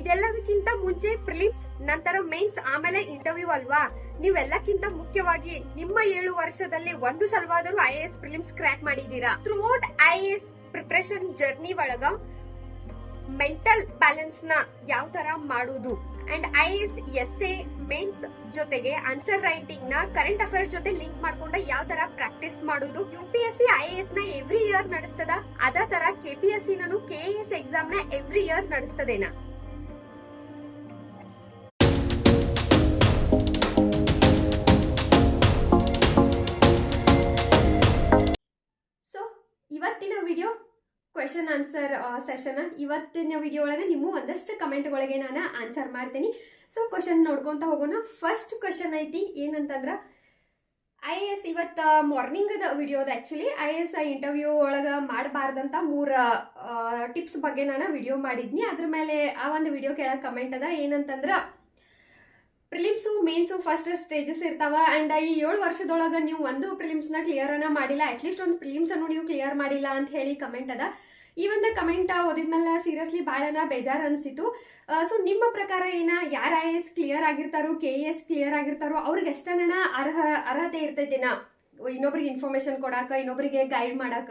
ಇದೆಲ್ಲದಕ್ಕಿಂತ ಮುಂಚೆ ಪ್ರಿಲಿಮ್ಸ್, ನಂತರ ಮೇನ್ಸ್, ಆಮೇಲೆ ಇಂಟರ್ವ್ಯೂ ಅಲ್ವಾ. ನೀವೆಲ್ಲಕ್ಕಿಂತ ಮುಖ್ಯವಾಗಿ ನಿಮ್ಮ 7 ವರ್ಷದಲ್ಲಿ ಒಂದು ಸಲವಾದರೂ IAS ಪ್ರಿಲಿಮ್ಸ್ ಕ್ರ್ಯಾಕ್ ಮಾಡಿದೀರಾ. ಥ್ರೂಔಟ್ IAS ಪ್ರಿಪರೇಷನ್ ಜರ್ನಿ ಒಳಗ ಮೆಂಟಲ್ ಬ್ಯಾಲೆನ್ಸ್ ನ ಯಾವ ತರ ಮಾಡುವುದು ಅಂಡ್ IAS ಎಸ್ಎ ಮೇನ್ಸ್ ಜೊತೆಗೆ ಆನ್ಸರ್ ರೈಟಿಂಗ್ ನ ಕರೆಂಟ್ ಅಫೇರ್ಸ್ ಜೊತೆ ಲಿಂಕ್ ಮಾಡ್ಕೊಂಡ ಯಾವ ತರ ಪ್ರಾಕ್ಟೀಸ್ ಮಾಡುದು. UPSC IAS ನ ಎವ್ರಿ ಇಯರ್ ನಡೆಸ್ತದ, ಅದೇ ತರ KPSC ನಾನು KAS ಎಕ್ಸಾಮ್ ನ ಎವ್ರಿ ಇಯರ್ ನಡೆಸ್ತದೇನಾ. ಸೊ ಇವತ್ತಿನ ವಿಡಿಯೋ ಕ್ವೆಶನ್ ಆನ್ಸರ್ ಸೆಷನ್. ಇವತ್ತಿನ ವಿಡಿಯೋ ಒಳಗೆ ನೀವು ಒಂದಷ್ಟು ಕಮೆಂಟ್ಗಳಿಗೆ ನಾನು ಆನ್ಸರ್ ಮಾಡ್ತೀನಿ. ಸೊ ಕ್ವೆಶನ್ ನೋಡ್ಕೊಂತ ಹೋಗೋಣ. ಫಸ್ಟ್ ಕ್ವೆಶನ್ ಐತಿ ಏನಂತಂದ್ರ IAS ಇವತ್ತ ಮಾರ್ನಿಂಗ್ ವಿಡಿಯೋದ ಆಕ್ಚುಲಿ IAS ಇಂಟರ್ವ್ಯೂ ಒಳಗ ಮಾಡಬಾರ್ದಂತ 3 ಟಿಪ್ಸ್ ಬಗ್ಗೆ ನಾನು ವಿಡಿಯೋ ಮಾಡಿದ್ನಿ. ಅದ್ರ ಮೇಲೆ ಆ ಒಂದು ವಿಡಿಯೋ ಕೆಳಗೆ ಕಮೆಂಟ್ ಅದ ಏನಂತಂದ್ರ ಪ್ರಿಲಿಮ್ಸು ಮೇನ್ಸು ಫಸ್ಟ್ ಸ್ಟೇಜಸ್ ಇರ್ತಾವ ಅಂಡ್ ಈ 7 ವರ್ಷದೊಳಗ ನೀವು ಒಂದು ಪ್ರಿಲಿಮ್ಸ್ ನ ಕ್ಲಿಯರ್ ಅನ್ನ ಮಾಡಿಲ್ಲ, ಅಟ್ಲೀಸ್ಟ್ ಒಂದು ಪ್ರಿಲಿಮ್ಸ್ ಅನ್ನು ನೀವು ಕ್ಲಿಯರ್ ಮಾಡಿಲ್ಲ ಅಂತ ಹೇಳಿ ಕಮೆಂಟ್ ಅದ. ಈ ಒಂದು ಕಮೆಂಟ್ ಓದಿದ್ಮೇಲೆ ಸೀರಿಯಸ್ಲಿ ಬಹಳನ ಬೇಜಾರು ಅನ್ಸಿತ್ತು. ಸೊ ನಿಮ್ಮ ಪ್ರಕಾರ ಯಾರು IAS ಕ್ಲಿಯರ್ ಆಗಿರ್ತಾರೋ KAS ಕ್ಲಿಯರ್ ಆಗಿರ್ತಾರೋ ಅವ್ರಿಗೆ ಎಷ್ಟನ ಅರ್ಹತೆ ಇರ್ತೈತೇನಾ ಇನ್ನೊಬ್ರಿಗೆ ಇನ್ಫಾರ್ಮೇಶನ್ ಕೊಡಾಕ, ಇನ್ನೊಬ್ರಿಗೆ ಗೈಡ್ ಮಾಡಾಕ.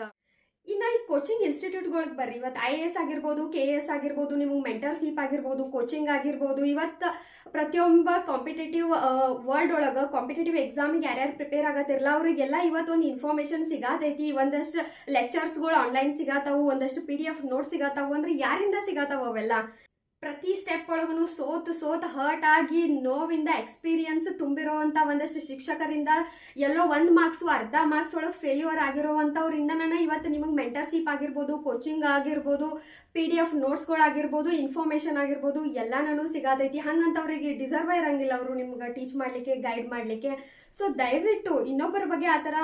ಇನ್ನ ಈ ಕೋಚಿಂಗ್ ಇನ್ಸ್ಟಿಟ್ಯೂಟ್ಗಳಿಗೆ ಬರ್ರಿ. ಇವತ್ತು IAS ಆಗಿರ್ಬೋದು, KAS ಆಗಿರ್ಬೋದು, ನಿಮಗೆ ಮೆಂಟರ್ಶಿಪ್ ಆಗಿರ್ಬೋದು, ಕೋಚಿಂಗ್ ಆಗಿರ್ಬೋದು. ಇವತ್ತು ಪ್ರತಿಯೊಬ್ಬ ಕಾಂಪಿಟೇಟಿವ್ ವರ್ಲ್ಡ್ ಒಳಗ ಕಾಂಪಿಟೇಟಿವ್ ಎಕ್ಸಾಮಿಗೆ ಯಾರ್ಯಾರು ಪ್ರಿಪೇರ್ ಆಗತ್ತಿರಲ್ಲ ಅವರಿಗೆಲ್ಲ ಇವತ್ತೊಂದು ಇನ್ಫಾರ್ಮೇಶನ್ ಸಿಗಾತೈತಿ. ಒಂದಷ್ಟು ಲೆಕ್ಚರ್ಸ್ಗಳು ಆನ್ಲೈನ್ ಸಿಗಾತಾವು, ಒಂದಷ್ಟು PDF ನೋಟ್ಸ್ ಸಿಗಾತಾವು. ಅಂದ್ರೆ ಯಾರಿಂದ ಸಿಗಾತಾವ ಅವೆಲ್ಲ? ಪ್ರತಿ ಸ್ಟೆಪ್ ಒಳಗೂ ಸೋತ್ ಹರ್ಟ್ ಆಗಿ ನೋವಿಂದ ಎಕ್ಸ್ಪೀರಿಯನ್ಸ್ ತುಂಬಿರೋವಂಥ ಒಂದಷ್ಟು ಶಿಕ್ಷಕರಿಂದ ಎಲ್ಲೋ 1 ಮಾರ್ಕ್ಸು ಅರ್ಧ ಮಾರ್ಕ್ಸ್ ಒಳಗೆ ಫೇಲ್ಯೂರ್ ಆಗಿರೋವಂಥವ್ರಿಂದ ಇವತ್ತು ನಿಮಗೆ ಮೆಂಟರ್ಶಿಪ್ ಆಗಿರ್ಬೋದು, ಕೋಚಿಂಗ್ ಆಗಿರ್ಬೋದು, PDF ನೋಟ್ಸ್ಗಳಾಗಿರ್ಬೋದು, ಇನ್ಫಾರ್ಮೇಶನ್ ಆಗಿರ್ಬೋದು ಎಲ್ಲಾನು ಸಿಗಾತೈತಿ. ಹಂಗಂತವ್ರಿಗೆ ಡಿಸರ್ವ್ ಇರಂಗಿಲ್ಲ ಅವರು ನಿಮ್ಗೆ ಟೀಚ್ ಮಾಡ್ಲಿಕ್ಕೆ, ಗೈಡ್ ಮಾಡ್ಲಿಕ್ಕೆ. ಸೊ ದಯವಿಟ್ಟು ಇನ್ನೊಬ್ಬರ ಬಗ್ಗೆ ಆ ಥರ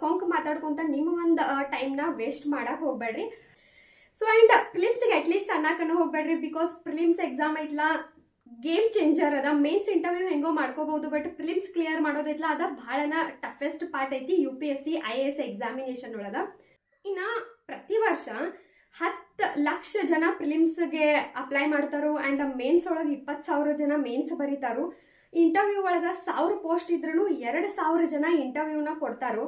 ಕೊಂಕ್ ಮಾತಾಡ್ಕೊಂತ ನಿಮ್ಮ ಒಂದು ಟೈಮ್ನ ವೇಸ್ಟ್ ಮಾಡಕ್ ಹೋಗ್ಬೇಡ್ರಿ. ಸೊ ಅಂಡ್ ಪ್ರಿಲಿಮ್ಸ್ಗೆ ಅಟ್ಲೀಸ್ಟ್ ಅನ್ನಕನ್ನು ಹೋಗ್ಬೇಡ್ರಿ. ಬಿಕಾಸ್ ಪ್ರಿಲಿಮ್ಸ್ ಎಕ್ಸಾಮ್ ಐತ್ಲ ಗೇಮ್ ಚೇಂಜರ್ ಅದ. ಮೇನ್ಸ್ ಇಂಟರ್ವ್ಯೂ ಹೆಂಗೋ ಮಾಡ್ಕೋಬಹುದು, ಬಟ್ ಪ್ರಿಲಿಮ್ಸ್ ಕ್ಲಿಯರ್ ಮಾಡೋದೈತ್ಲ ಅದ ಬಹಳನ ಟಫೆಸ್ಟ್ ಪಾರ್ಟ್ ಐತಿ UPSC IAS ಎಕ್ಸಾಮಿನೇಷನ್ ಒಳಗ. ಇನ್ನ ಪ್ರತಿ ವರ್ಷ 10 ಲಕ್ಷ ಜನ ಪ್ರಿಲಿಮ್ಸ್ಗೆ ಅಪ್ಲೈ ಮಾಡ್ತಾರೋ ಅಂಡ್ ಮೇನ್ಸ್ ಒಳಗೆ 20,000 ಜನ ಮೇನ್ಸ್ ಬರೀತಾರೋ. ಇಂಟರ್ವ್ಯೂ ಒಳಗ 1000 ಪೋಸ್ಟ್ ಇದ್ರೂ 2,000 ಜನ ಇಂಟರ್ವ್ಯೂನ ಕೊಡ್ತಾರೋ.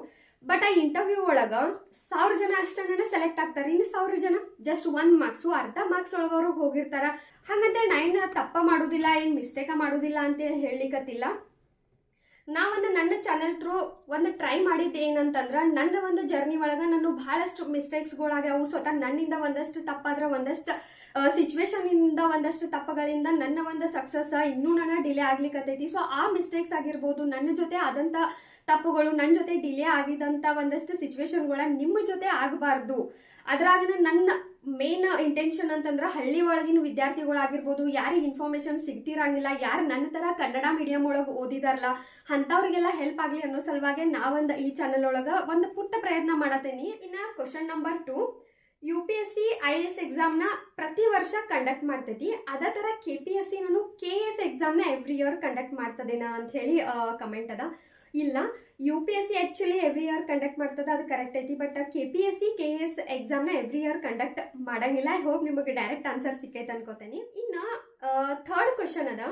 ಬಟ್ ಆ ಇಂಟರ್ವ್ಯೂ ಒಳಗ 1000 ಜನ ಅಷ್ಟನ್ನ ಸೆಲೆಕ್ಟ್ ಆಗ್ತಾರೆ. ಇನ್ನು 1000 ಜನ ಜಸ್ಟ್ 1 ಮಾರ್ಕ್ಸು ಅರ್ಧ ಮಾರ್ಕ್ಸ್ ಒಳಗವ್ರು ಹೋಗಿರ್ತಾರ. ಹಂಗಂತೇಳಿ ನಾ ತಪ್ಪ ಮಾಡೋದಿಲ್ಲ, ಏನ್ ಮಿಸ್ಟೇಕ ಮಾಡೋದಿಲ್ಲ ಅಂತೇಳಿ ಹೇಳಲಿಕ್ಕತ್ತಿಲ್ಲ. ನಾವೊಂದು ನನ್ನ ಚಾನೆಲ್ ಥ್ರೂ ಒಂದು ಟ್ರೈ ಮಾಡಿದ್ದೆ ಏನಂತಂದ್ರ ನನ್ನ ಒಂದು ಜರ್ನಿ ಒಳಗ ನಾನು ಬಹಳಷ್ಟು ಮಿಸ್ಟೇಕ್ಸ್ಗಳಾಗ್ಯಾವು. ಸ್ವತಃ ನನ್ನಿಂದ ಒಂದಷ್ಟು ತಪ್ಪಾದ್ರೆ, ಒಂದಷ್ಟು ಸಿಚುವೇಶನ್ ಇಂದ ಒಂದಷ್ಟು ತಪ್ಪಗಳಿಂದ ನನ್ನ ಒಂದು ಸಕ್ಸಸ್ ಇನ್ನೂ ನನ್ನ ಡಿಲೇ ಆಗ್ಲಿಕ್ಕತ್ತೈತಿ. ಸೊ ಆ ಮಿಸ್ಟೇಕ್ಸ್ ಆಗಿರ್ಬೋದು, ನನ್ನ ಜೊತೆ ಆದಂತ ತಪ್ಪುಗಳು, ನನ್ನ ಜೊತೆ ಡಿಲೇ ಆಗಿದಂತ ಒಂದಷ್ಟು ಸಿಚುವೇಶನ್ಗಳ ನಿಮ್ಮ ಜೊತೆ ಆಗಬಾರ್ದು. ಅದ್ರಾಗ ನನ್ನ ಮೇನ್ ಇಂಟೆನ್ಷನ್ ಅಂತಂದ್ರೆ ಹಳ್ಳಿ ಒಳಗಿನ ವಿದ್ಯಾರ್ಥಿಗಳಾಗಿರ್ಬೋದು, ಯಾರಿಗೆ ಇನ್ಫಾರ್ಮೇಶನ್ ಸಿಗ್ತಿರಂಗಿಲ್ಲ, ಯಾರು ನನ್ನ ತರ ಕನ್ನಡ ಮೀಡಿಯಂ ಒಳಗೆ ಓದಿದಾರಲ್ಲ ಅಂಥವ್ರಿಗೆಲ್ಲ ಹೆಲ್ಪ್ ಆಗ್ಲಿ ಅನ್ನೋ ಸಲುವಾಗಿ ನಾವೊಂದು ಈ ಚಾನೆಲ್ ಒಳಗ ಒಂದು ಪುಟ್ಟ ಪ್ರಯತ್ನ ಮಾಡತ್ತೇನಿ. ಇನ್ನ ಕ್ವಶನ್ ನಂಬರ್ 2, UPSC IAS ಎಕ್ಸಾಮ್ನ ಪ್ರತಿ ವರ್ಷ ಕಂಡಕ್ಟ್ ಮಾಡ್ತೈತಿ, ಅದೇ ತರ KPSC ನಾನು KAS ಎಕ್ಸಾಮ್ನ ಎವ್ರಿ ಇಯರ್ ಕಂಡಕ್ಟ್ ಮಾಡ್ತದೇನಾ ಅಂತ ಹೇಳಿ ಕಮೆಂಟ್ ಅದ. ಇಲ್ಲ, UPSC actually every year conduct ಮಾಡ್ತದ, ಅದು ಕರೆಕ್ಟ್ ಐತಿ. ಬಟ್ KPSC KAS ಎಕ್ಸಾಮ್ನ ಎವ್ರಿ ಇಯರ್ ಕಂಡಕ್ಟ್ ಮಾಡಂಗಿಲ್ಲ. ಐ ಹೋಪ್ ನಿಮಗೆ ಡೈರೆಕ್ಟ್ ಆನ್ಸರ್ ಸಿಕ್ಕೈತೆ ಅನ್ಕೋತೇನೆ. ಇನ್ನ ಥರ್ಡ್ ಕ್ವಶನ್ ಅದ,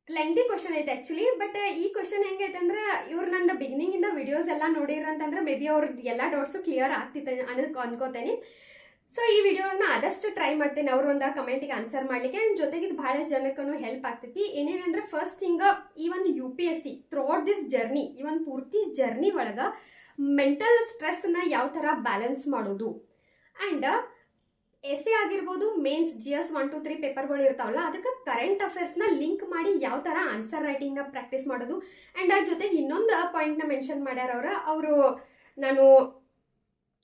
ಲೆಂಗ್ದಿ ಕ್ವಶನ್ ಐತೆ ಆಕ್ಚುಲಿ. ಬಟ್ ಈ ಕ್ವಶನ್ ಹೆಂಗೈತೆ ಅಂದ್ರೆ ಇವ್ರು ನನ್ನ ಬಿಗಿನಿಂಗ್ ಇಂದ ವಿಡಿಯೋಸ್ ಎಲ್ಲ ನೋಡಿರಂತಂದ್ರೆ ಮೇ ಬಿ ಅವ್ರದ್ದು ಎಲ್ಲ ಡೌಟ್ಸು ಕ್ಲಿಯರ್ ಆಗ್ತಿತ್ತು ಅನ್ಕೋತೇನೆ. ಸೊ ಈ ವಿಡಿಯೋನ ಆದಷ್ಟು ಟ್ರೈ ಮಾಡ್ತೇನೆ ಅವ್ರ ಒಂದು ಕಮೆಂಟಿಗೆ ಆನ್ಸರ್ ಮಾಡ್ಲಿಕ್ಕೆ. ಅಂಡ್ ಜೊತೆಗೆ ಇದು ಬಹಳಷ್ಟು ಜನಕ್ಕೂ ಹೆಲ್ಪ್ ಆಗ್ತೈತಿ. ಏನೇನಂದ್ರೆ ಫಸ್ಟ್ ಥಿಂಗ್, ಈ ಒಂದು UPSC ಥ್ರೂಔಟ್ ದಿಸ್ ಜರ್ನಿ, ಈ ಒಂದು ಪೂರ್ತಿ ಜರ್ನಿ ಒಳಗ ಮೆಂಟಲ್ ಸ್ಟ್ರೆಸ್ನ ಯಾವ ಥರ ಬ್ಯಾಲೆನ್ಸ್ ಮಾಡೋದು ಅಂಡ್ ಎಸ್ಎ ಆಗಿರ್ಬೋದು, ಮೇನ್ಸ್ GS 1, 2, 3 ಪೇಪರ್ಗಳು ಇರ್ತಾವಲ್ಲ ಅದಕ್ಕೆ ಕರೆಂಟ್ ಅಫೇರ್ಸ್ನ ಲಿಂಕ್ ಮಾಡಿ ಯಾವ ಥರ ಆನ್ಸರ್ ರೈಟಿಂಗ್ನ ಪ್ರಾಕ್ಟೀಸ್ ಮಾಡೋದು. ಅಂಡ್ ಅದ್ರ ಜೊತೆಗೆ ಇನ್ನೊಂದು ಪಾಯಿಂಟ್ನ ಮೆನ್ಷನ್ ಮಾಡ್ಯಾರ ಅವರು ನಾನು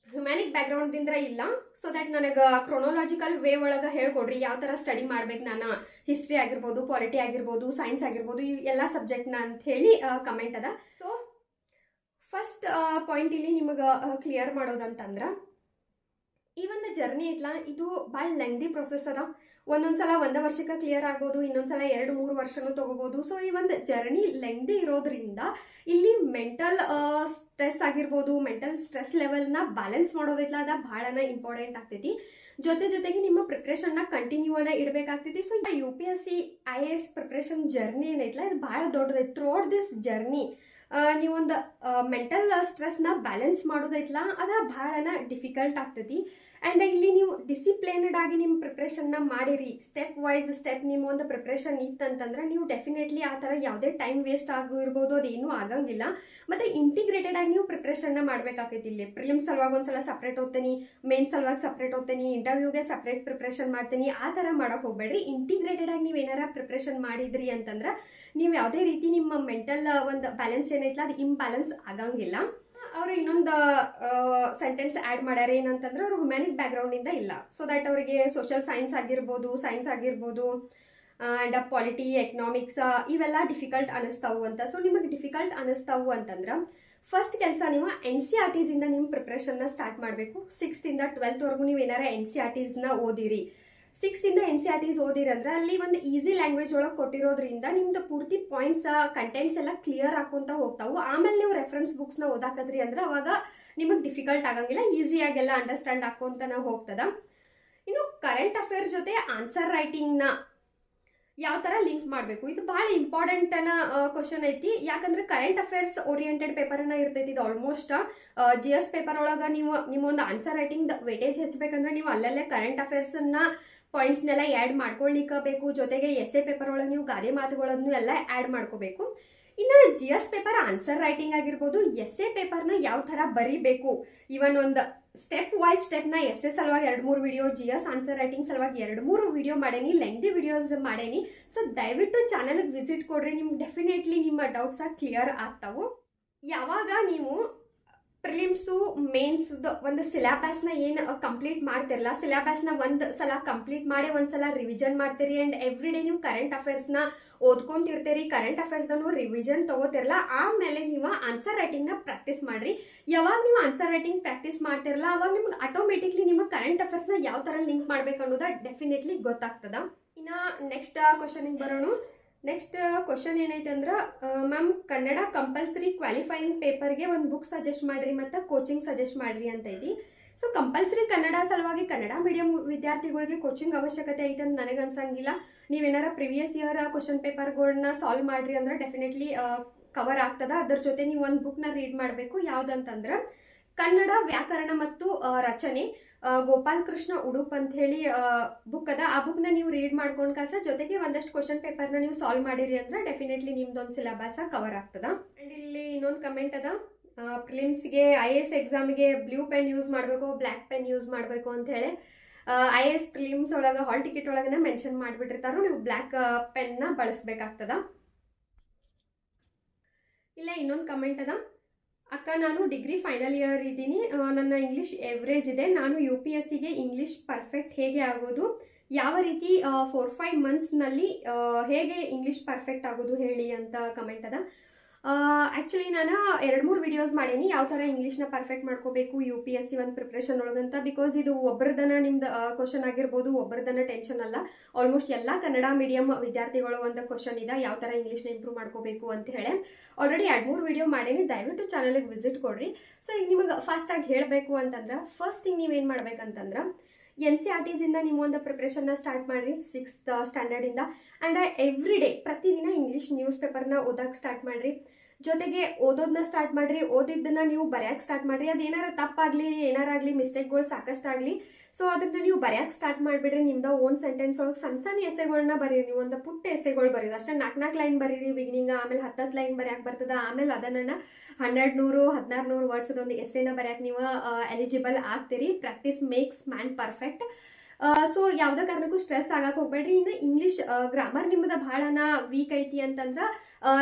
ಹ್ಯುಮ್ಯಾನಿಕ್ ಬ್ಯಾಕ್ಗ್ರೌಂಡ್ದಿಂದ ಇಲ್ಲ, ಸೊ ದಟ್ ನನಗೆ ಕ್ರೊನೊಲಾಜಿಕಲ್ ವೇ ಒಳಗೆ ಹೇಳ್ಕೊಡ್ರಿ ಯಾವ ಥರ ಸ್ಟಡಿ ಮಾಡ್ಬೇಕು ನಾನು, ಹಿಸ್ಟ್ರಿ ಆಗಿರ್ಬೋದು, ಪಾಲಿಟಿ ಆಗಿರ್ಬೋದು, ಸೈನ್ಸ್ ಆಗಿರ್ಬೋದು, ಈ ಎಲ್ಲ ಸಬ್ಜೆಕ್ಟ್ನ ಅಂತ ಹೇಳಿ ಕಮೆಂಟ್ ಅದ. ಸೊ ಫಸ್ಟ್ ಪಾಯಿಂಟ್ ಇಲ್ಲಿ ನಿಮಗೆ ಕ್ಲಿಯರ್ ಮಾಡೋದಂತಂದ್ರೆ ಈ ಒಂದು ಜರ್ನಿ ಐತ್ಲ ಇದು ಭಾಳ ಲೆಂಗ್ದಿ ಪ್ರೊಸೆಸ್ ಅದ. ಒಂದೊಂದ್ಸಲ 1 ವರ್ಷಕ್ಕೆ ಕ್ಲಿಯರ್ ಆಗ್ಬೋದು, ಇನ್ನೊಂದ್ಸಲ 2-3 ವರ್ಷನೂ ತಗೋಬಹುದು. ಸೊ ಈ ಒಂದು ಜರ್ನಿ ಲೆಂಗ್ದಿ ಇರೋದ್ರಿಂದ ಇಲ್ಲಿ ಮೆಂಟಲ್ ಸ್ಟ್ರೆಸ್ ಆಗಿರ್ಬೋದು, ಮೆಂಟಲ್ ಸ್ಟ್ರೆಸ್ ಲೆವೆಲ್ನ ಬ್ಯಾಲೆನ್ಸ್ ಮಾಡೋದೈತಲ್ಲ ಅದ ಬಹಳನ ಇಂಪಾರ್ಟೆಂಟ್ ಆಗ್ತೈತಿ. ಜೊತೆಗೆ ನಿಮ್ಮ ಪ್ರಿಪ್ರೇಷನ್ನ ಕಂಟಿನ್ಯೂ ಇಡಬೇಕಾಗ್ತೈತಿ. So UPSC IAS preparation journey ಏನೈತಲ್ಲ ಇದು ಬಹಳ ದೊಡ್ಡದೈತಿ. ಥ್ರೂಔಟ್ ದಿಸ್ ಜರ್ನಿ ನೀವೊಂದು ಮೆಂಟಲ್ ಸ್ಟ್ರೆಸ್ನ ಬ್ಯಾಲೆನ್ಸ್ ಮಾಡೋದೈತಲ್ಲ ಅದ ಬಹಳನ ಡಿಫಿಕಲ್ಟ್ ಆಗ್ತೈತಿ. ಆ್ಯಂಡ್ ಇಲ್ಲಿ ನೀವು ಡಿಸಿಪ್ಲೈನ್ಡ್ ಆಗಿ ನಿಮ್ಮ ಪ್ರಿಪ್ರೇಷನ್ನ ಮಾಡಿರಿ, ಸ್ಟೆಪ್ ವೈಸ್ ಸ್ಟೆಪ್ ನಿಮ್ಮ ಒಂದು ಪ್ರಿಪ್ರೇಷನ್ ಇತ್ತಂತಂದ್ರೆ ನೀವು ಡೆಫಿನೆಟ್ಲಿ ಆ ಥರ ಯಾವುದೇ ಟೈಮ್ ವೇಸ್ಟ್ ಆಗಿರ್ಬೋದು ಅದೇನೂ ಆಗಂಗಿಲ್ಲ. ಮತ್ತು ಇಂಟಿಗ್ರೇಟೆಡ್ ಆಗಿ ನೀವು ಪ್ರಿಪ್ರೇಷನ್ನ ಮಾಡಬೇಕಾಗೈತಿ. ಇಲ್ಲಿ ಪ್ರಿಲಿಮ್ಸ್ ಸಲುವಾಗಿ ಒಂದ್ಸಲ ಸಪ್ರೇಟ್ ಓದ್ತೀನಿ, ಮೇನ್ ಸಲುವಾಗಿ ಸಪ್ರೇಟ್ ಓದ್ತೀನಿ, ಇಂಟರ್ವ್ಯೂಗೆ ಸಪ್ರೇಟ್ ಪ್ರಿಪ್ರೇಷನ್ ಮಾಡ್ತೀನಿ, ಆ ಥರ ಮಾಡೋಕೆ ಹೋಗ್ಬೇಡ್ರಿ. ಇಂಟಿಗ್ರೇಟೆಡ್ ಆಗಿ ನೀವು ಏನಾರ ಪ್ರಿಪ್ರೇಷನ್ ಮಾಡಿದ್ರಿ ಅಂತಂದ್ರೆ ನೀವು ಯಾವುದೇ ರೀತಿ ನಿಮ್ಮ ಮೆಂಟಲ್ ಒಂದು ಬ್ಯಾಲೆನ್ಸ್ ಏನೈತಲ್ಲ ಅದು ಇಂಬ್ಯಾಲೆನ್ಸ್ ಆಗಂಗಿಲ್ಲ. ಅವರು ಇನ್ನೊಂದು ಸೆಂಟೆನ್ಸ್ ಆ್ಯಡ್ ಮಾಡ್ಯಾರ ಏನಂತಂದ್ರೆ ಅವರು ಹ್ಯುಮ್ಯಾನಿಕ್ ಬ್ಯಾಕ್ಗ್ರೌಂಡಿಂದ ಇಲ್ಲ. ಸೊ ದಟ್ ಅವರಿಗೆ ಸೋಷಿಯಲ್ ಸೈನ್ಸ್ ಆಗಿರ್ಬೋದು ಆ್ಯಂಡ್ ಪಾಲಿಟಿ, ಎಕನಾಮಿಕ್ಸ್ ಇವೆಲ್ಲ ಡಿಫಿಕಲ್ಟ್ ಅನಿಸ್ತಾವು ಅಂತ. ಸೊ ನಿಮಗೆ ಡಿಫಿಕಲ್ಟ್ ಅನಿಸ್ತಾವು ಅಂತಂದ್ರೆ ಫಸ್ಟ್ ಕೆಲಸ ನೀವು NCERTs ಇಂದ ನಿಮ್ಮ ಪ್ರಿಪ್ರೇಷನ್ನ ಸ್ಟಾರ್ಟ್ ಮಾಡಬೇಕು. 6th ಇಂದ 12th ವರೆಗೂ ನೀವು ಏನಾರ NCERTsನ ಓದಿರಿ. 6th ಇಂದ NCERTs ಓದಿರಂದ್ರೆ ಅಲ್ಲಿ ಒಂದು ಈಸಿ ಲ್ಯಾಂಗ್ವೇಜ್ ಒಳಗೆ ಕೊಟ್ಟಿರೋದ್ರಿಂದ ನಿಮ್ದು ಪೂರ್ತಿ ಪಾಯಿಂಟ್ಸ್ ಕಂಟೆಂಟ್ಸ್ ಎಲ್ಲ ಕ್ಲಿಯರ್ ಹಾಕೊಂತ ಹೋಗ್ತಾವು. ಆಮೇಲೆ ನೀವು ರೆಫರೆನ್ಸ್ ಬುಕ್ಸ್ನ ಓದಾಕದ್ರಿ ಅಂದ್ರೆ ಅವಾಗ ನಿಮಗೆ ಡಿಫಿಕಲ್ಟ್ ಆಗಂಗಿಲ್ಲ, ಈಸಿಯಾಗೆಲ್ಲ ಅಂಡರ್ಸ್ಟ್ಯಾಂಡ್ ಹಾಕೊಂತ ಹೋಗ್ತದ. ಇನ್ನು ಕರೆಂಟ್ ಅಫೇರ್ ಜೊತೆ ಆನ್ಸರ್ ರೈಟಿಂಗ್ನ ಯಾವ ಥರ ಲಿಂಕ್ ಮಾಡಬೇಕು, ಇದು ಭಾಳ ಇಂಪಾರ್ಟೆಂಟ್ ಕ್ವಶನ್ ಐತಿ. ಯಾಕಂದ್ರೆ ಕರೆಂಟ್ ಅಫೇರ್ಸ್ ಓರಿಯೆಂಟೆಡ್ ಪೇಪರ್ನ ಇರ್ತೈತಿ. ಇದು ಆಲ್ಮೋಸ್ಟ್ GS ಪೇಪರ್ ಒಳಗೆ ನೀವು ನಿಮ್ಮೊಂದು ಆನ್ಸರ್ ರೈಟಿಂಗ್ ವೇಟೇಜ್ ಹೆಚ್ಚಬೇಕಂದ್ರೆ ನೀವು ಅಲ್ಲಲ್ಲೇ ಕರೆಂಟ್ ಅಫೇರ್ಸನ್ನ ಪಾಯಿಂಟ್ಸ್ನೆಲ್ಲ ಆ್ಯಡ್ ಮಾಡ್ಕೊಳ್ಳಿಕ್ಕಬೇಕು. ಜೊತೆಗೆ ಎಸ್ಸೆ ಪೇಪರ್ ಒಳಗೆ ನೀವು ಗಾದೆ ಮಾತುಗಳನ್ನು ಎಲ್ಲ ಆ್ಯಡ್ ಮಾಡ್ಕೋಬೇಕು. ಇನ್ನು GS ಪೇಪರ್ ಆನ್ಸರ್ ರೈಟಿಂಗ್ ಆಗಿರ್ಬೋದು, ಎಸ್ಸೆ ಪೇಪರ್ನ ಯಾವ ಥರ ಬರೀಬೇಕು, ಇವನ್ ಒಂದು ಸ್ಟೆಪ್ ವೈಸ್ ಸ್ಟೆಪ್ನ ಎಸ್ಸೆ ಸಲುವಾಗಿ 2-3 ವಿಡಿಯೋ, GS ಆನ್ಸರ್ ರೈಟಿಂಗ್ ಸಲುವಾಗಿ 2-3 ವಿಡಿಯೋ ಮಾಡೇನಿ, ಲೆಂಗ್ದಿ ವಿಡಿಯೋಸ್ ಮಾಡೇನಿ. ಸೊ ದಯವಿಟ್ಟು ಚಾನಲ್ಗೆ ವಿಸಿಟ್ ಕೊಡ್ರಿ, ನಿಮ್ಗೆ ಡೆಫಿನೆಟ್ಲಿ ನಿಮ್ಮ ಡೌಟ್ಸ ಕ್ಲಿಯರ್ ಆಗ್ತಾವು. ಯಾವಾಗ ನೀವು ಪ್ರಿಲಿಮ್ಸು ಮೇನ್ಸ್ದು ಒಂದು ಸಿಲೆಬಸ್ನ ಏನು ಕಂಪ್ಲೀಟ್ ಮಾಡ್ತಿರಲ್ಲ, ಸಿಲೆಬಸ್ನ ಒಂದು ಸಲ ಕಂಪ್ಲೀಟ್ ಮಾಡಿ ಒಂದ್ಸಲ ರಿವಿಷನ್ ಮಾಡ್ತೀರಿ. ಆ್ಯಂಡ್ ಎವ್ರಿ ಡೇ ನೀವು ಕರೆಂಟ್ ಅಫೇರ್ಸ್ನ ಓದ್ಕೊಂತಿರ್ತೀರಿ, ಕರೆಂಟ್ ಅಫೇರ್ಸ್ದನು ರಿವಿಷನ್ ತೊಗೋತಿರಲ್ಲ, ಆಮೇಲೆ ನೀವು ಆನ್ಸರ್ ರೈಟಿಂಗ್ನ ಪ್ರಾಕ್ಟೀಸ್ ಮಾಡಿರಿ. ಯಾವಾಗ ನೀವು ಆನ್ಸರ್ ರೈಟಿಂಗ್ ಪ್ರಾಕ್ಟೀಸ್ ಮಾಡ್ತಿರಲ್ಲ ಅವಾಗ ನಿಮ್ಗೆ ಆಟೋಮೆಟಿಕ್ಲಿ ನಿಮ್ಮ ಕರೆಂಟ್ ಅಫೇರ್ಸ್ನ ಯಾವ ಥರ ಲಿಂಕ್ ಮಾಡ್ಬೇಕು ಅನ್ನೋದು ಡೆಫಿನೆಟ್ಲಿ ಗೊತ್ತಾಗ್ತದ. ಇನ್ನು ನೆಕ್ಸ್ಟ್ ಕ್ವಶನಿಗೆ ಬರೋಣ. ನೆಕ್ಸ್ಟ್ ಕ್ವಶನ್ ಏನೈತೆ ಅಂದ್ರೆ ಮ್ಯಾಮ್ ಕನ್ನಡ ಕಂಪಲ್ಸರಿ ಕ್ವಾಲಿಫೈಯಿಂಗ್ ಪೇಪರ್ಗೆ ಒಂದು ಬುಕ್ ಸಜೆಸ್ಟ್ ಮಾಡಿರಿ ಮತ್ತು ಕೋಚಿಂಗ್ ಸಜೆಸ್ಟ್ ಮಾಡಿರಿ ಅಂತ ಐತಿ. ಸೊ ಕಂಪಲ್ಸರಿ ಕನ್ನಡ ಸಲುವಾಗಿ ಕನ್ನಡ ಮೀಡಿಯಂ ವಿದ್ಯಾರ್ಥಿಗಳಿಗೆ ಕೋಚಿಂಗ್ ಅವಶ್ಯಕತೆ ಐತೆ ಅಂತ ನನಗೆ ಅನ್ಸಂಗಿಲ್ಲ. ನೀವೇನಾರ ಪ್ರಿವಿಯಸ್ ಇಯರ್ ಕ್ವಶನ್ ಪೇಪರ್ಗಳನ್ನ ಸಾಲ್ವ್ ಮಾಡಿರಿ ಅಂದ್ರೆ ಡೆಫಿನೆಟ್ಲಿ ಕವರ್ ಆಗ್ತದ. ಅದ್ರ ಜೊತೆ ನೀವು ಒಂದು ಬುಕ್ನ ರೀಡ್ ಮಾಡಬೇಕು. ಯಾವುದಂತಂದ್ರೆ ಕನ್ನಡ ವ್ಯಾಕರಣ ಮತ್ತು ರಚನೆ, ಗೋಪಾಲ್ ಕೃಷ್ಣ ಉಡುಪ್ ಅಂತ ಹೇಳಿ ಬುಕ್ ಅದ. ಆ ಬುಕ್ನ ನೀವು ರೀಡ್ ಮಾಡ್ಕೊಂಡು ಕಾಸ ಜೊತೆಗೆ ಒಂದಷ್ಟು ಕ್ವಶನ್ ಪೇಪರ್ನ ನೀವು ಸಾಲ್ವ್ ಮಾಡಿರಿ ಅಂದ್ರೆ ಡೆಫಿನೆಟ್ಲಿ ನಿಮ್ದೊಂದು ಸಿಲೆಬಸ್ ಕವರ್ ಆಗ್ತದ. ಆ್ಯಂಡ್ ಇಲ್ಲಿ ಇನ್ನೊಂದು ಕಮೆಂಟ್ ಅದ, ಪ್ರಿಲಿಮ್ಸ್ಗೆ IAS ಎಕ್ಸಾಮಿಗೆ ಬ್ಲೂ ಪೆನ್ ಯೂಸ್ ಮಾಡಬೇಕು, ಬ್ಲ್ಯಾಕ್ ಪೆನ್ ಯೂಸ್ ಮಾಡಬೇಕು ಅಂತ ಹೇಳಿ. IAS ಪ್ರಿಲಿಮ್ಸ್ ಒಳಗೆ ಹಾಲ್ ಟಿಕೆಟ್ ಒಳಗನೆ ಮೆನ್ಷನ್ ಮಾಡಿಬಿಟ್ಟಿರ್ತಾರೋ ನೀವು ಬ್ಲ್ಯಾಕ್ ಪೆನ್ನ ಬಳಸಬೇಕಾಗ್ತದ. ಇಲ್ಲ ಇನ್ನೊಂದು ಕಮೆಂಟ್ ಅದ, ಅಕ್ಕ ನಾನು ಡಿಗ್ರಿ ಫೈನಲ್ ಇಯರ್ ಇದ್ದೀನಿ, ನನ್ನ ಇಂಗ್ಲೀಷ್ ಎವ್ರೇಜ್ ಇದೆ, ನಾನು UPSCಗೆ ಇಂಗ್ಲೀಷ್ ಪರ್ಫೆಕ್ಟ್ ಹೇಗೆ ಆಗೋದು, ಯಾವ ರೀತಿ 4-5 ಮಂತ್ಸ್ನಲ್ಲಿ ಹೇಗೆ ಇಂಗ್ಲೀಷ್ ಪರ್ಫೆಕ್ಟ್ ಆಗೋದು ಹೇಳಿ ಅಂತ ಕಮೆಂಟ್ ಅದ. ಆ್ಯಕ್ಚುಲಿ ನಾನು 2-3 ವಿಡಿಯೋಸ್ ಮಾಡೀನಿ ಯಾವ ಥರ ಇಂಗ್ಲೀಷ್ನ ಪರ್ಫೆಕ್ಟ್ ಮಾಡ್ಕೋಬೇಕು UPSC ಒಂದು ಪ್ರಿಪ್ರೇಷನ್ ಒಳಗಂತ. ಬಿಕಾಸ್ ಇದು ಒಬ್ಬರದನ ನಿಮ್ದು ಕ್ವಶನ್ ಆಗಿರ್ಬೋದು, ಒಬ್ಬರದನ ಟೆನ್ಷನ್ ಅಲ್ಲ, ಆಲ್ಮೋಸ್ಟ್ ಎಲ್ಲ ಕನ್ನಡ ಮೀಡಿಯಂ ವಿದ್ಯಾರ್ಥಿಗಳು ಒಂದು ಕ್ವಶನ್ ಇದೆ ಯಾವ ಥರ ಇಂಗ್ಲೀಷ್ನ ಇಂಪ್ರೂವ್ ಮಾಡ್ಕೋಬೇಕು ಅಂತ ಹೇಳಿ. ಆಲ್ರೆಡಿ 2-3 ವಿಡಿಯೋ ಮಾಡೀನಿ, ದಯವಿಟ್ಟು ಚಾನಲ್ಗೆ ವಿಸಿಟ್ ಕೊಡ್ರಿ. ಸೊ ಈಗ ನಿಮಗೆ ಫಾಸ್ಟಾಗಿ ಹೇಳಬೇಕು ಅಂತಂದ್ರೆ ಫಸ್ಟ್ ಥಿಂಗ್ ನೀವೇನು ಮಾಡ್ಬೇಕಂತಂದ್ರೆ NCERTs ಇಂದ ನೀವು ಒಂದು ಪ್ರಿಪ್ರೇಷನ್ನ ಸ್ಟಾರ್ಟ್ ಮಾಡಿರಿ 6th ಸ್ಟ್ಯಾಂಡರ್ಡಿಂದ. ಆ್ಯಂಡ್ ಎವ್ರಿ ಡೇ ಪ್ರತಿದಿನ ಇಂಗ್ಲೀಷ್ ನ್ಯೂಸ್ ಪೇಪರ್ನ ಓದಕ್ಕೆ ಸ್ಟಾರ್ಟ್ ಮಾಡಿರಿ. ಜೊತೆಗೆ ಓದೋದನ್ನ ಸ್ಟಾರ್ಟ್ ಮಾಡಿರಿ, ಓದಿದ್ದನ್ನ ನೀವು ಬರೆಯಕ್ಕೆ ಸ್ಟಾರ್ಟ್ ಮಾಡಿರಿ. ಅದು ಏನಾರ ತಪ್ಪಾಗಲಿ ಏನಾರಾಗಲಿ ಮಿಸ್ಟೇಕ್ಗಳು ಸಾಕಷ್ಟಾಗಲಿ, ಸೊ ಅದನ್ನ ನೀವು ಬರೆಯಕ್ಕೆ ಸ್ಟಾರ್ಟ್ ಮಾಡಿಬಿಡ್ರಿ. ನಿಮ್ದು ಓನ್ ಸೆಂಟೆನ್ಸ್ ಒಳಗೆ ಸಣ್ಣ ಎಸೆಗಳನ್ನ ಬರೀರಿ. ನೀವು ಒಂದು ಪುಟ್ಟ ಎಸೆಗಳು ಬರೀರಿ, ಅಷ್ಟೇ 4 ಲೈನ್ ಬರೀರಿ ಬಿಗಿನಿಂಗ್, ಆಮೇಲೆ 10 ಲೈನ್ ಬರೆಯಕ್ಕೆ ಬರ್ತದ. ಆಮೇಲೆ ಅದನ್ನು 100-100-1600 ವರ್ಡ್ಸ್ ಅದೊಂದು ಎಸೆನ ಬರೆಯಕ್ಕೆ ನೀವು ಎಲಿಜಿಬಲ್ ಆಗ್ತೀರಿ. Practice makes man perfect. So ಯಾವುದೇ ಕಾರಣಕ್ಕೂ ಸ್ಟ್ರೆಸ್ ಆಗಕ್ಕೆ ಹೋಗ್ಬೇಡ್ರಿ. ಇನ್ನು ಇಂಗ್ಲೀಷ್ ಗ್ರಾಮರ್ ನಿಮ್ಮದು ಭಾಳನ ವೀಕ್ ಐತಿ ಅಂತಂದ್ರೆ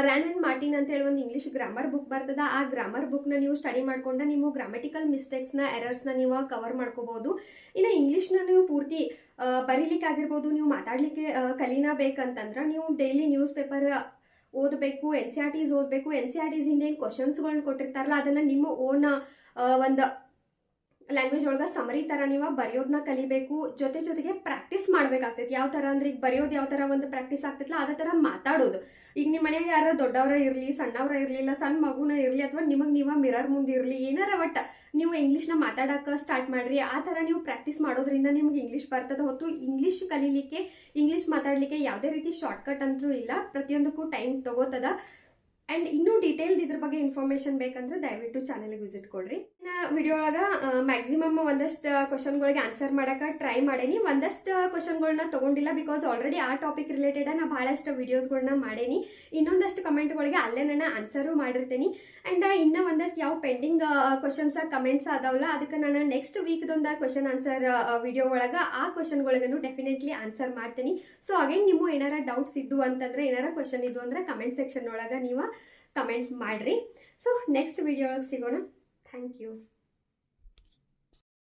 ರ್ಯಾನ್ ಆ್ಯಂಡ್ ಮಾರ್ಟಿನ್ ಅಂತ ಹೇಳಿ ಒಂದು ಇಂಗ್ಲೀಷ್ ಗ್ರಾಮರ್ ಬುಕ್ ಬರ್ತದ. ಆ ಗ್ರಾಮರ್ ಬುಕ್ನ ನೀವು ಸ್ಟಡಿ ಮಾಡ್ಕೊಂಡು ನೀವು ಗ್ರಾಮೆಟಿಕಲ್ ಮಿಸ್ಟೇಕ್ಸ್ನ ಎರರ್ಸ್ನ ನೀವು ಕವರ್ ಮಾಡ್ಕೋಬೋದು. ಇನ್ನು ಇಂಗ್ಲೀಷ್ನ ನೀವು ಪೂರ್ತಿ ಬರೀಲಿಕ್ಕೆ ಆಗಿರ್ಬೋದು, ನೀವು ಮಾತಾಡಲಿಕ್ಕೆ ಕಲೀನಬೇಕಂತಂದ್ರೆ ನೀವು ಡೈಲಿ ನ್ಯೂಸ್ ಪೇಪರ್ ಓದಬೇಕು, NCERTs ಓದಬೇಕು. NCERTs ಹಿಂದೆ ಏನು ಕ್ವಶನ್ಸ್ಗಳನ್ನ ಕೊಟ್ಟಿರ್ತಾರಲ್ಲ ಅದನ್ನು ನಿಮ್ಮ ಓನ್ ಒಂದು ಲ್ಯಾಂಗ್ವೇಜ್ ಒಳಗೆ ಸಮರಿ ಥರ ನೀವು ಬರೆಯೋದನ್ನ ಕಲಿಬೇಕು. ಜೊತೆಗೆ ಪ್ರಾಕ್ಟೀಸ್ ಮಾಡ್ಬೇಕಾಗ್ತೈತಿ. ಯಾವ ಥರ ಅಂದ್ರೆ ಈಗ ಬರೆಯೋದು ಯಾವ ಥರ ಒಂದು ಪ್ರಾಕ್ಟೀಸ್ ಆಗ್ತೈತಲ್ಲ ಅದೇ ಥರ ಮಾತಾಡೋದು. ಈಗ ನಿಮ್ಮ ಮನೆಯಾಗ ಯಾರೋ ದೊಡ್ಡವರ ಇರಲಿ, ಸಣ್ಣವರ ಇರಲಿಲ್ಲ, ಸಣ್ಣ ಮಗುನ ಇರಲಿ, ಅಥವಾ ನಿಮಗೆ ನೀವು ಮಿರರ್ ಮುಂದೆ ಇರಲಿ, ಏನಾರ ಒಟ್ಟು ನೀವು ಇಂಗ್ಲೀಷ್ನ ಮಾತಾಡೋಕೆ ಸ್ಟಾರ್ಟ್ ಮಾಡ್ರಿ. ಆ ಥರ ನೀವು ಪ್ರಾಕ್ಟೀಸ್ ಮಾಡೋದ್ರಿಂದ ನಿಮ್ಗೆ ಇಂಗ್ಲೀಷ್ ಬರ್ತದೆ. ಹೊತ್ತು ಇಂಗ್ಲೀಷ್ ಕಲೀಲಿಕ್ಕೆ, ಇಂಗ್ಲೀಷ್ ಮಾತಾಡಲಿಕ್ಕೆ ಯಾವುದೇ ರೀತಿ ಶಾರ್ಟ್ಕಟ್ ಅಂತೂ ಇಲ್ಲ. ಪ್ರತಿಯೊಂದಕ್ಕೂ ಟೈಮ್ ತಗೋತದ. ಆ್ಯಂಡ್ ಇನ್ನೂ ಡೀಟೇಲ್ಡ್ ಇದ್ರ ಬಗ್ಗೆ ಇನ್ಫಾರ್ಮೇಷನ್ ಬೇಕಂದ್ರೆ ದಯವಿಟ್ಟು ಚಾನಲ್ಗೆ ವಿಸಿಟ್ ಕೊಡ್ರಿ. ವಿಡಿಯೋ ಒಳಗೆ ಮ್ಯಾಕ್ಸಿಮಮ್ ಒಂದಷ್ಟು ಕ್ವಶನ್ಗಳಿಗೆ ಆನ್ಸರ್ ಮಾಡೋಕೆ ಟ್ರೈ ಮಾಡೇನಿ. ಒಂದಷ್ಟು ಕ್ವಶನ್ಗಳನ್ನ ತೊಗೊಂಡಿಲ್ಲ, ಬಿಕಾಸ್ ಆಲ್ರೆಡಿ ಆ ಟಾಪಿಕ್ ರಿಲೇಟೆಡ್ ನಾ ಭಾಳಷ್ಟು ವಿಡಿಯೋಸ್ಗಳನ್ನ ಮಾಡೇನಿ. ಇನ್ನೊಂದಷ್ಟು ಕಮೆಂಟ್ಗಳಿಗೆ ಅಲ್ಲೇ ನಾನು ಆನ್ಸರು ಮಾಡಿರ್ತೀನಿ. ಆ್ಯಂಡ್ ಇನ್ನೂ ಒಂದಷ್ಟು ಯಾವ ಪೆಂಡಿಂಗ್ ಕ್ವಶನ್ಸ್ ಕಮೆಂಟ್ಸ್ ಅದಾವಲ್ಲ, ಅದಕ್ಕೆ ನಾನು ನೆಕ್ಸ್ಟ್ ವೀಕ್ದೊಂದು ಕ್ವಶನ್ ಆನ್ಸರ್ ವಿಡಿಯೋ ಒಳಗೆ ಆ ಕ್ವಶನ್ಗಳಿಗೂ ಡೆಫಿನೆಟ್ಲಿ ಆನ್ಸರ್ ಮಾಡ್ತೀನಿ. ಸೊ ಅಗೇನ್ ನೀವು ಏನಾರ ಡೌಟ್ಸ್ ಇದ್ದು ಅಂತಂದ್ರೆ, ಏನಾರ ಕ್ವಶನ್ ಇದ್ದು ಅಂದ್ರೆ ಕಮೆಂಟ್ ಸೆಕ್ಷನ್ ಒಳಗೆ ನೀವು ಕಮೆಂಟ್ ಮಾಡ್ರಿ. ಸೊ ನೆಕ್ಸ್ಟ್ ವಿಡಿಯೋ ಒಳಗೆ ಸಿಗೋಣ. Thank you.